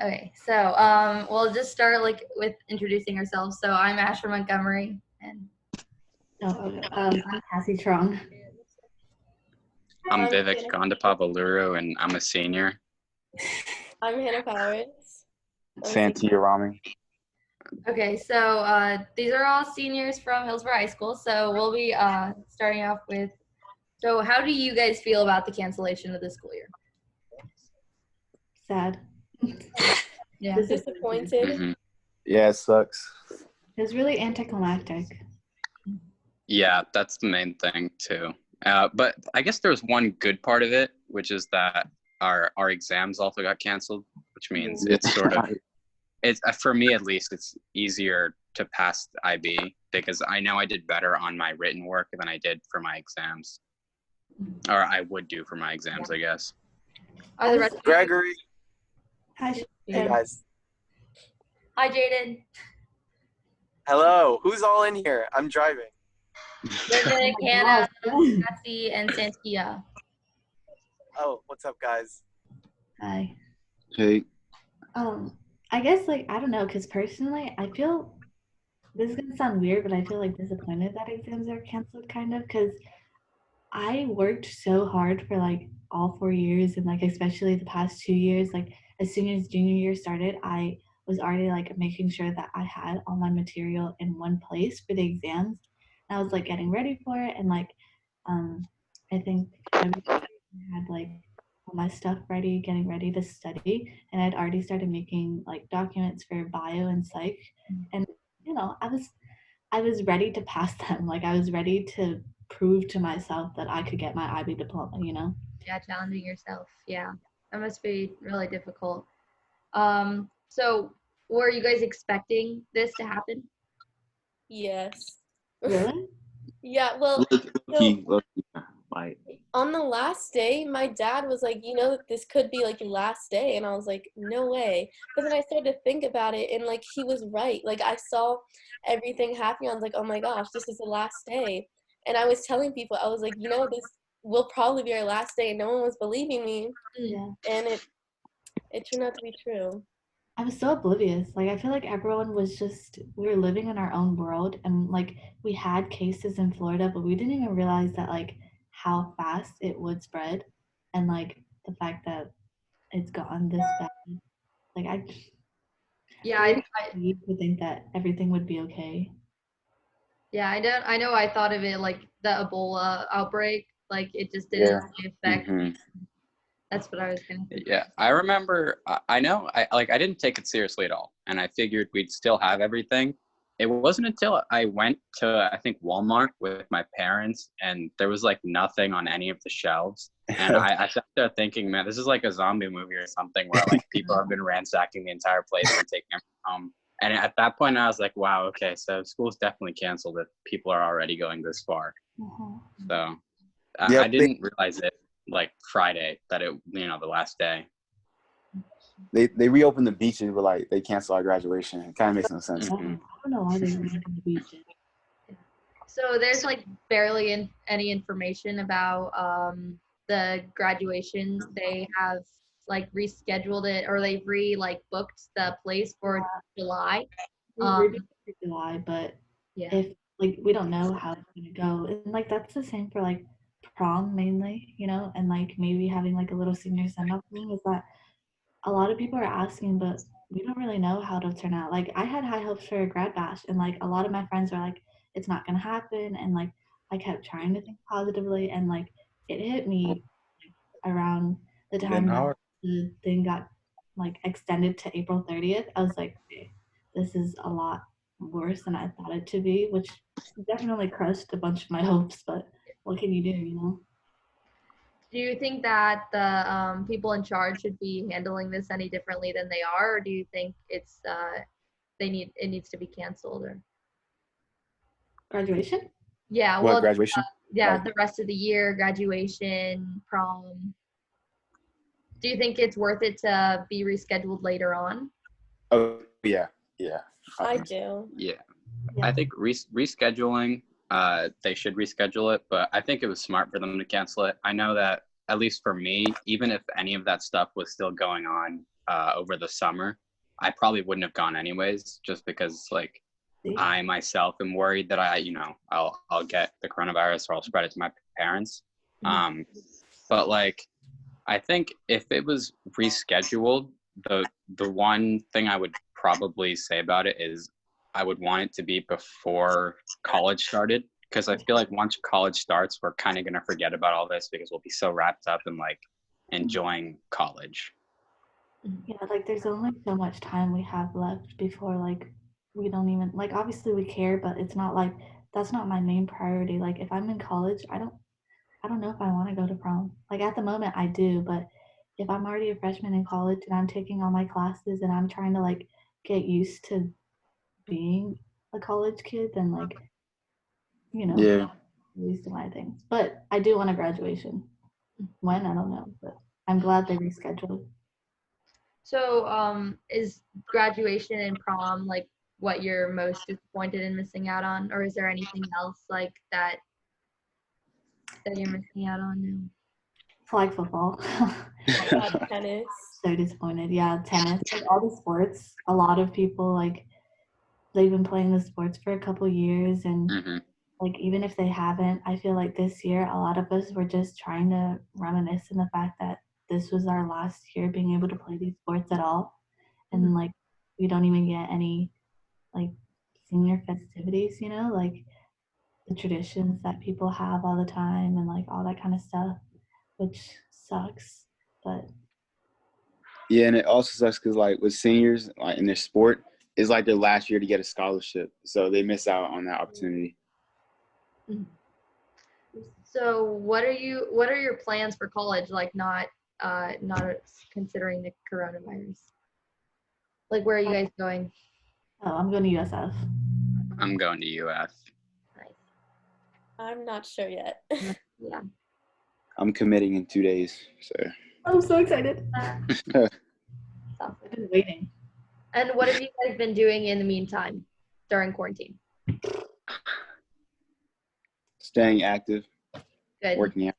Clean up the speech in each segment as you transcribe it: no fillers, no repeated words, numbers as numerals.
Okay, so we'll just start with introducing ourselves. So I'm Asher Montgomery, and I'm Cassie Trong. I'm Vivek Gondapavaluru, and I'm a senior. I'm Hannah Powers. Santia Rami. Okay, so these are all seniors from Hillsborough High School. So we'll be starting off with. So how do you guys feel about the cancellation of the school year? Sad. Yeah. Disappointed. Mm-hmm. Yeah, it sucks. It was really anticlimactic. Yeah, that's the main thing too. But I guess there was one good part of it, which is that our exams also got canceled, which means it's sort of for me at least, it's easier to pass IB because I know I did better on my written work than I did for my exams, or I would do for my exams, I guess. Are the rest of Gregory. Hi, Hey guys. Hi, Jaden. Hello. Who's all in here? I'm driving. Vivek, Hannah, Cassie, and Santia. Oh, what's up, guys? Hi. Hey. I guess I don't know, because personally, I feel this is gonna sound weird, but I feel disappointed that exams are canceled, kind of, because I worked so hard for all 4 years, and especially the past 2 years. As soon as junior year started, I was already making sure that I had all my material in one place for the exams. And I was getting ready for it, and I think everybody had all my stuff ready, getting ready to study, and I'd already started making documents for bio and psych, and I was ready to pass them. I was ready to prove to myself that I could get my IB diploma. Yeah, challenging yourself. Yeah, that must be really difficult. So were you guys expecting this to happen? Yes. Really? Yeah, well, Low-key. on the last day, my dad was like, this could be your last day. And I was like, no way. But then I started to think about it, and he was right. I saw everything happening. I was like, oh my gosh, this is the last day. And I was telling people, I was like, this will probably be our last day. And no one was believing me. Yeah. And it turned out to be true. I was so oblivious. I feel everyone was we were living in our own world, and we had cases in Florida, but we didn't even realize that how fast it would spread, and the fact that it's gotten this bad. I used to think that everything would be okay. Yeah, I know I thought of it like the Ebola outbreak, it just didn't really affect. Mm-hmm. That's what I was gonna say. Yeah, I remember. I know. I didn't take it seriously at all, and I figured we'd still have everything. It wasn't until I went to I think Walmart with my parents, and there was nothing on any of the shelves, and I sat there thinking, man, this is like a zombie movie or something where people have been ransacking the entire place and taking everything home. And at that point, I was like, wow, okay, so school's definitely canceled if people are already going this far. Uh-huh. So I didn't realize it Friday that it the last day. They reopened the beaches, but they canceled our graduation. It kind of makes no sense. I don't know why they reopened the beaches. So there's barely any information about the graduation. They have rescheduled it, or they've booked the place for July. July, but yeah. if we don't know how it's gonna go, and that's the same for prom mainly, and maybe having a little senior send off thing, is that a lot of people are asking, but we don't really know how it'll turn out. I had high hopes for a grad bash, and a lot of my friends were it's not gonna happen, and I kept trying to think positively, and it hit me around the time the thing got extended to April 30th. I was like, okay, this is a lot worse than I thought it to be, which definitely crushed a bunch of my hopes, but what can you do, Do you think that the people in charge should be handling this any differently than they are, or do you think it's it needs to be canceled? Or graduation? Yeah, What, graduation? The rest of the year, graduation, prom. Do you think it's worth it to be rescheduled later on? Oh yeah. I do. Yeah. I think rescheduling. They should reschedule it, but I think it was smart for them to cancel it. I know that at least for me, even if any of that stuff was still going on over the summer, I probably wouldn't have gone anyways, just because like I myself am worried that I'll get the coronavirus or I'll spread it to my parents. But like, I think if it was rescheduled, the one thing I would probably say about it is I would want it to be before college started, because I feel like once college starts, we're kind of going to forget about all this because we'll be so wrapped up in like enjoying college. Yeah, like there's only so much time we have left before like we don't even like obviously we care, but it's not like that's not my main priority. Like if I'm in college, I don't know if I want to go to prom. Like at the moment I do, but if I'm already a freshman in college and I'm taking all my classes and I'm trying to like get used to being a college kid, then like, you know, Yeah. used to my things. But I do want a graduation. When I don't know, but I'm glad they rescheduled. So, is graduation and prom like what you're most disappointed in missing out on, or is there anything else like that you're missing out on now? Flag football. Tennis. So disappointed. Yeah, tennis. Like all the sports. A lot of people like they've been playing the sports for a couple years and Mm-hmm. like even if they haven't, I feel like this year a lot of us were just trying to reminisce in the fact that this was our last year being able to play these sports at all. And like we don't even get any like senior festivities, you know, like the traditions that people have all the time and like all that kind of stuff, which sucks. But Yeah, and it also sucks because like with seniors, like in their sport, it's like their last year to get a scholarship, so they miss out on that opportunity. So, what are your plans for college? Like, not considering the coronavirus. Like, where are you guys going? I'm going to USF. I'm going to UF. Nice. I'm not sure yet. Yeah. I'm committing in 2 days, so I'm so excited. Sounds I've good. been waiting. And what have you guys been doing in the meantime during quarantine? staying active, Good. working out.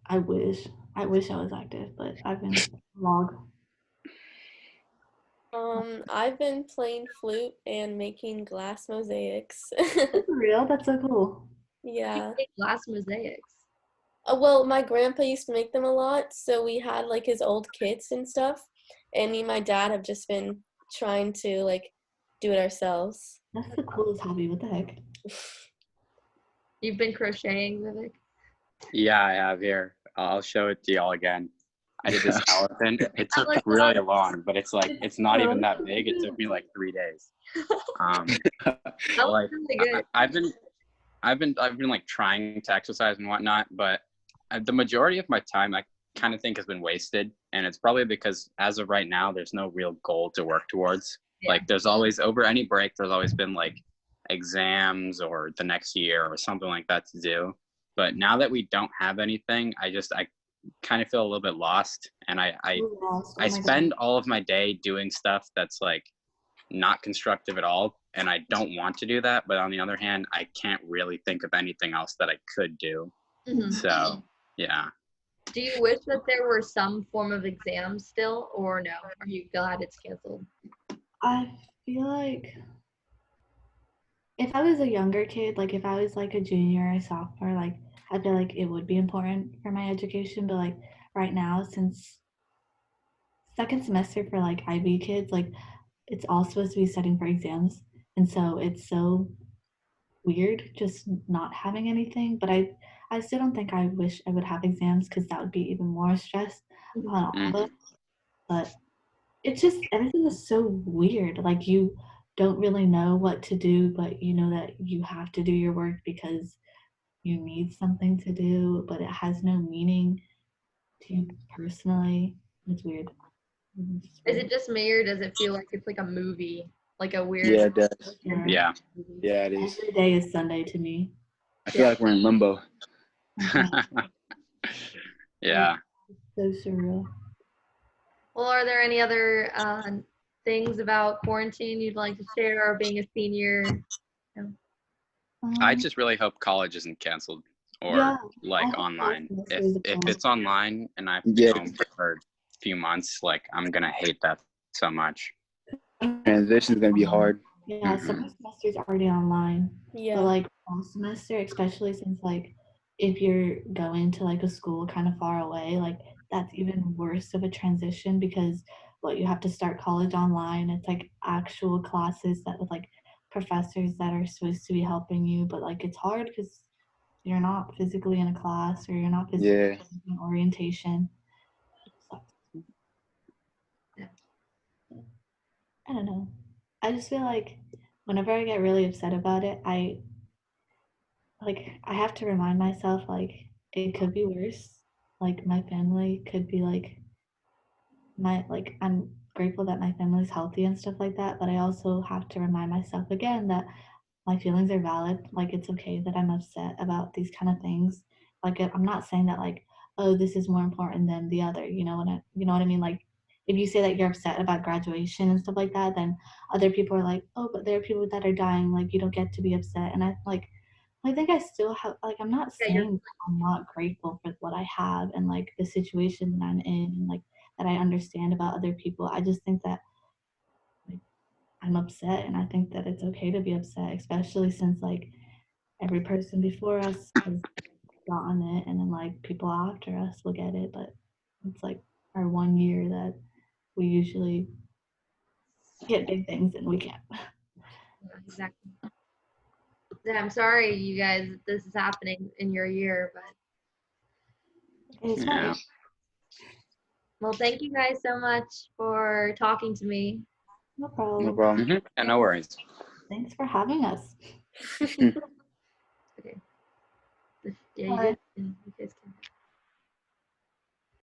I wish I was active, but I've been log. I've been playing flute and making glass mosaics. For real, that's so cool. Yeah. Glass mosaics. Well, my grandpa used to make them a lot, so we had like his old kits and stuff, and me and my dad have just been trying to like do it ourselves. That's the coolest hobby. What the heck? You've been crocheting, Vivek? Yeah, I have here. I'll show it to y'all again. I did this elephant. It took like really that. long, but it's like it's not even that big. It took me like 3 days. That was Like really good. I've been like trying to exercise and whatnot, but the majority of my time I kind of think has been wasted, and it's probably because as of right now, there's no real goal to work towards. Yeah. Like there's always over any break, there's always been like exams or the next year or something like that to do. But now that we don't have anything, I kind of feel a little bit lost, and I Lost. Oh I my God. spend all of my day doing stuff that's like not constructive at all, and I don't want to do that, but on the other hand I can't really think of anything else that I could do. So yeah. Do you wish that there were some form of exam still, or no? Are you glad it's canceled? I feel like if I was a younger kid, like if I was like a junior or sophomore, like I feel like it would be important for my education. But like right now, since second semester for like IB kids, like it's all supposed to be studying for exams. And so it's so weird just not having anything. But I still don't think I wish I would have exams because that would be even more stress on all of us. But it's just everything is so weird. Like you don't really know what to do, but you know that you have to do your work because you need something to do, but it has no meaning to you personally. It's weird. Is it just me, or does it feel like it's like a movie, like a weird? Yeah, it does. Yeah. Yeah, it is. Every day is Sunday to me. I feel like we're in limbo. Yeah. So surreal. Well, are there any other things about quarantine you'd like to share, or being a senior? I just really hope college isn't canceled, or Yeah, I like think fall online. semester If is a if plan. it's online and I have to be Yeah, home for a few months, like I'm gonna hate that so much. transition is gonna be hard. Yeah, Hmm. summer semester is already online, but Yeah. like fall semester, especially since like if you're going to like a school kind of far away, like that's even worse of a transition because what you have to start college online. It's like actual classes that with like professors that are supposed to be helping you, but like it's hard because you're not physically in a class or you're not physically Yeah, in orientation. So, Yeah. I don't know. I just feel like whenever I get really upset about it, I have to remind myself like it could be worse. Like my family could be I'm grateful that my family's healthy and stuff like that, but I also have to remind myself again that my feelings are valid. Like it's okay that I'm upset about these kind of things. Like I'm not saying that like, oh, this is more important than the other. You know what I mean? Like if you say that you're upset about graduation and stuff like that, then other people are like, oh, but there are people that are dying. Like you don't get to be upset. And I think I still have like I'm not Yeah, you're saying I'm not grateful for what I have and like the situation that I'm in and like that I understand about other people. I just think that like I'm upset and I think that it's okay to be upset, especially since like every person before us has gotten it and then like people after us will get it, but it's like our 1 year that we usually get big things and we can't. exactly. Yeah, I'm sorry, you guys, this is happening in your year, but It's Yeah. fine. well, thank you guys so much for talking to me. No no problem. problem. And no worries. Thanks for having us. Okay. Yeah, you Bye. guys can